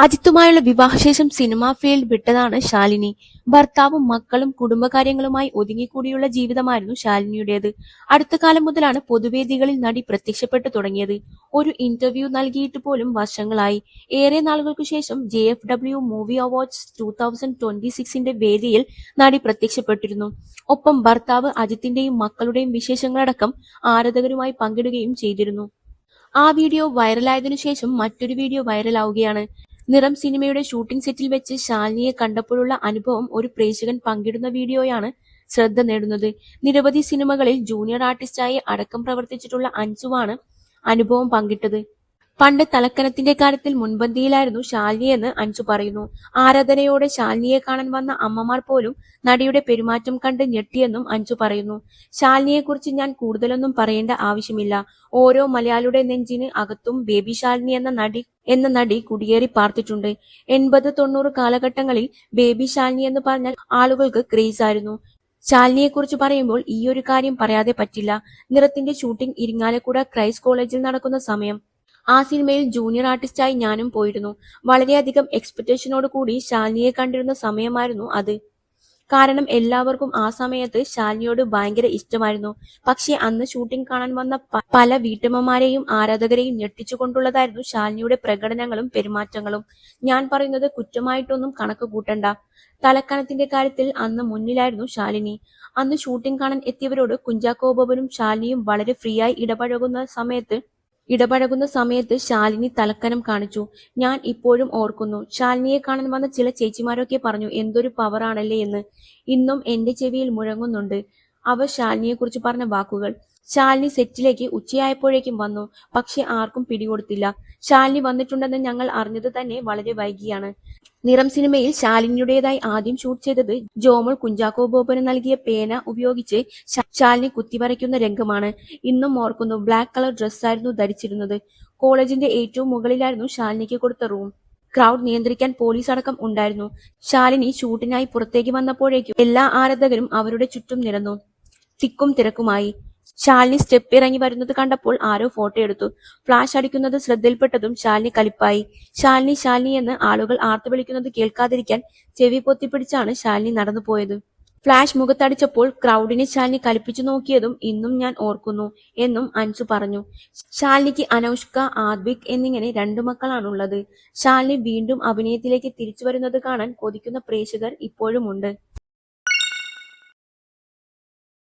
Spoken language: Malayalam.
അജിത്തുമായുള്ള വിവാഹശേഷം സിനിമാ ഫീൽഡ് വിട്ടതാണ് ശാലിനി. ഭർത്താവും മക്കളും കുടുംബകാര്യങ്ങളുമായി ഒതുങ്ങിക്കൂടിയുള്ള ജീവിതമായിരുന്നു ശാലിനിയുടേത്. അടുത്ത കാലം മുതലാണ് പൊതുവേദികളിൽ നടി പ്രത്യക്ഷപ്പെട്ടു തുടങ്ങിയത്. ഒരു ഇന്റർവ്യൂ നൽകിയിട്ട് പോലും വർഷങ്ങളായി. ഏറെ നാളുകൾക്കു ശേഷം JFW മൂവി അവാർഡ്സ് 2026 വേദിയിൽ നടി പ്രത്യക്ഷപ്പെട്ടിരുന്നു. ഒപ്പം ഭർത്താവ് അജിത്തിന്റെയും മക്കളുടെയും വിശേഷങ്ങളടക്കം ആരാധകരുമായി പങ്കിടുകയും ചെയ്തിരുന്നു. ആ വീഡിയോ വൈറലായതിനു ശേഷം മറ്റൊരു വീഡിയോ വൈറലാവുകയാണ്. നിറം സിനിമയുടെ ഷൂട്ടിംഗ് സെറ്റിൽ വെച്ച് ശാലിനിയെ കണ്ടപ്പോഴുള്ള അനുഭവം ഒരു പ്രേക്ഷകൻ പങ്കിടുന്ന വീഡിയോയാണ് ശ്രദ്ധ നേടുന്നത്. നിരവധി സിനിമകളിൽ ജൂനിയർ ആർട്ടിസ്റ്റായി അടക്കം പ്രവർത്തിച്ചിട്ടുള്ള അൻസുവാണ് അനുഭവം പങ്കിട്ടത്. പണ്ട് തലക്കനത്തിന്റെ കാര്യത്തിൽ മുൻപന്തിയിലായിരുന്നു ശാലിനിയെന്ന് അൻസു പറയുന്നു. ആരാധനയോടെ ശാലിനിയെ കാണാൻ വന്ന അമ്മമാർ പോലും നടിയുടെ പെരുമാറ്റം കണ്ട് ഞെട്ടിയെന്നും അൻസു പറയുന്നു. ശാലിനിയെക്കുറിച്ച് ഞാൻ കൂടുതലൊന്നും പറയേണ്ട ആവശ്യമില്ല. ഓരോ മലയാളിയുടെ നെഞ്ചിന് അകത്തും ബേബി ശാലിനി എന്ന നടി കുടിയേറി പാർത്തിട്ടുണ്ട്. 80-90 കാലഘട്ടങ്ങളിൽ ബേബി ശാലിനി എന്ന് പറഞ്ഞാൽ ആളുകൾക്ക് ക്രേസ് ആയിരുന്നു. ശാലിനിയെക്കുറിച്ച് പറയുമ്പോൾ ഈ ഒരു കാര്യം പറയാതെ പറ്റില്ല. നിറത്തിന്റെ ഷൂട്ടിംഗ് ഇരിങ്ങാലക്കുട ക്രൈസ്റ്റ് കോളേജിൽ നടക്കുന്ന സമയം. ആ സിനിമയിൽ ജൂനിയർ ആർട്ടിസ്റ്റായി ഞാനും പോയിരുന്നു. വളരെയധികം എക്സ്പെക്ടേഷനോട് കൂടി ശാലിനിയെ കണ്ടിരുന്ന സമയമായിരുന്നു അത്. കാരണം എല്ലാവർക്കും ആ സമയത്ത് ശാലിനിയോട് ഭയങ്കര ഇഷ്ടമായിരുന്നു. പക്ഷെ അന്ന് ഷൂട്ടിംഗ് കാണാൻ വന്ന പല വീട്ടമ്മമാരെയും ആരാധകരെയും ഞെട്ടിച്ചുകൊണ്ടുള്ളതായിരുന്നു ശാലിനിയുടെ പ്രകടനങ്ങളും പെരുമാറ്റങ്ങളും. ഞാൻ പറയുന്നത് കുറ്റമായിട്ടൊന്നും കണക്ക് കൂട്ടണ്ട. തലക്കനത്തിന്റെ കാര്യത്തിൽ അന്ന് മുന്നിലായിരുന്നു ശാലിനി. അന്ന് ഷൂട്ടിംഗ് കാണാൻ എത്തിയവരോട് കുഞ്ചാക്കോ ബോബനും ശാലിനിയും വളരെ ഫ്രീ ആയി ഇടപഴകുന്ന സമയത്ത് ശാലിനി തലക്കനം കാണിച്ചു. ഞാൻ ഇപ്പോഴും ഓർക്കുന്നു. ശാലിനിയെ കാണാൻ വന്ന ചില ചേച്ചിമാരൊക്കെ പറഞ്ഞു എന്തൊരു പവറാണല്ലേ എന്ന്. ഇന്നും എന്റെ ചെവിയിൽ മുഴങ്ങുന്നുണ്ട് അവർ ശാലിനിയെക്കുറിച്ച് പറഞ്ഞ വാക്കുകൾ. ശാലിനി സെറ്റിലേക്ക് ഉച്ചയായപ്പോഴേക്കും വന്നു. പക്ഷെ ആർക്കും പിടികൊടുത്തില്ല. ശാലിനി വന്നിട്ടുണ്ടെന്ന് ഞങ്ങൾ അറിഞ്ഞത് തന്നെ വളരെ വൈകിയാണ്. നിറം സിനിമയിൽ ശാലിനിയുടേതായി ആദ്യം ഷൂട്ട് ചെയ്തത് ജോമോൾ കുഞ്ചാക്കോ ബോബന് നൽകിയ പേന ഉപയോഗിച്ച് ശാലിനി കുത്തിവരയ്ക്കുന്ന രംഗമാണ്. ഇന്നും ഓർക്കുന്നു. ബ്ലാക്ക് കളർ ഡ്രസ്സായിരുന്നു ധരിച്ചിരുന്നത്. കോളേജിന്റെ ഏറ്റവും മുകളിലായിരുന്നു ശാലിനിക്ക് കൊടുത്ത റൂം. ക്രൗഡ് നിയന്ത്രിക്കാൻ പോലീസ് അടക്കം ഉണ്ടായിരുന്നു. ശാലിനി ഷൂട്ടിനായി പുറത്തേക്ക് വന്നപ്പോഴേക്കും എല്ലാ ആരാധകരും അവരുടെ ചുറ്റും നിരന്നു. തിക്കും തിരക്കുമായി. ശാലിനി സ്റ്റെപ്പ് ഇറങ്ങി വരുന്നത് കണ്ടപ്പോൾ ആരോ ഫോട്ടോ എടുത്തു. ഫ്ലാഷ് അടിക്കുന്നത് ശ്രദ്ധയിൽപ്പെട്ടതും ശാലിനി കലിപ്പായി. ശാലിനി ശാലിനി എന്ന് ആളുകൾ ആർത്തു വിളിക്കുന്നത് കേൾക്കാതിരിക്കാൻ ചെവി പൊത്തിപ്പിടിച്ചാണ് ശാലിനി നടന്നുപോയത്. ഫ്ലാഷ് മുഖത്തടിച്ചപ്പോൾ ക്രൗഡിനെ ശാലിനി കലിപ്പിച്ചു നോക്കിയതും ഇന്നും ഞാൻ ഓർക്കുന്നു എന്നും അൻസു പറഞ്ഞു. ശാലിനിക്ക് അനൗഷ്ക, ആദ്വിക് എന്നിങ്ങനെ 2 മക്കളാണുള്ളത്. ശാലിനി വീണ്ടും അഭിനയത്തിലേക്ക് തിരിച്ചു വരുന്നത് കാണാൻ കൊതിക്കുന്ന പ്രേക്ഷകർ ഇപ്പോഴുമുണ്ട്.